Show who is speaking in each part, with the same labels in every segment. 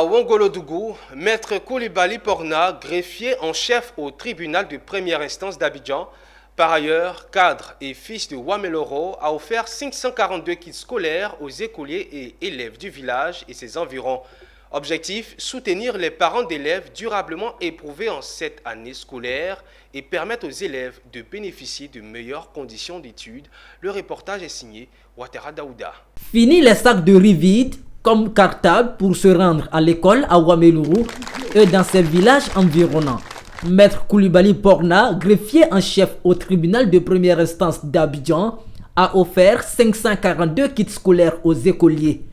Speaker 1: À Ouangolodougou, Maître Koulibaly Porna, greffier en chef au tribunal de première instance d'Abidjan, par ailleurs cadre et fils de Wameloro, a offert 542 kits scolaires aux écoliers et élèves du village et ses environs. Objectif, soutenir les parents d'élèves durablement éprouvés en cette année scolaire et permettre aux élèves de bénéficier de meilleures conditions d'études. Le reportage est signé Ouattara Daouda.
Speaker 2: Fini les sacs de riz vides comme cartable pour se rendre à l'école à Wameloro et dans ses villages environnants. Maître Koulibaly Porna, greffier en chef au tribunal de première instance d'Abidjan, a offert 542 kits scolaires aux écoliers,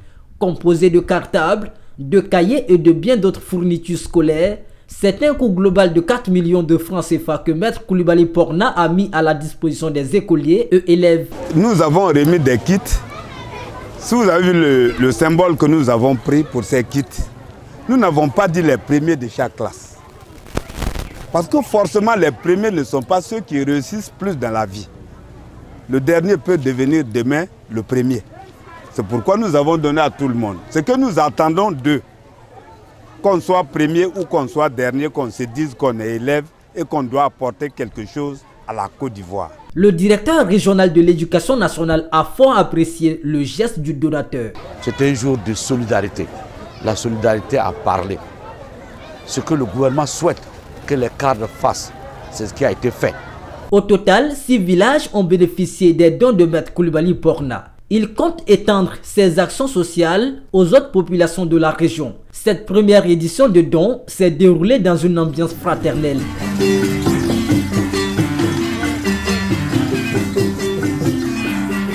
Speaker 2: composés de cartables, de cahiers et de bien d'autres fournitures scolaires. C'est un coût global de 4 millions de francs CFA que Maître Koulibaly Porna a mis à la disposition des écoliers et élèves.
Speaker 3: Nous avons remis des kits. Si vous avez vu le symbole que nous avons pris pour ces kits, nous n'avons pas dit les premiers de chaque classe. Parce que forcément, les premiers ne sont pas ceux qui réussissent plus dans la vie. Le dernier peut devenir demain le premier. C'est pourquoi nous avons donné à tout le monde. Ce que nous attendons d'eux, qu'on soit premier ou qu'on soit dernier, qu'on se dise qu'on est élève et qu'on doit apporter quelque chose à la Côte d'Ivoire.
Speaker 2: Le directeur régional de l'éducation nationale a fort apprécié le geste du donateur.
Speaker 4: C'est un jour de solidarité. La solidarité a parlé. Ce que le gouvernement souhaite que les cadres fassent, c'est ce qui a été fait.
Speaker 2: Au total, 6 villages ont bénéficié des dons de Maître Koulibaly Porna. Il compte étendre ses actions sociales aux autres populations de la région. Cette première édition de dons s'est déroulée dans une ambiance fraternelle.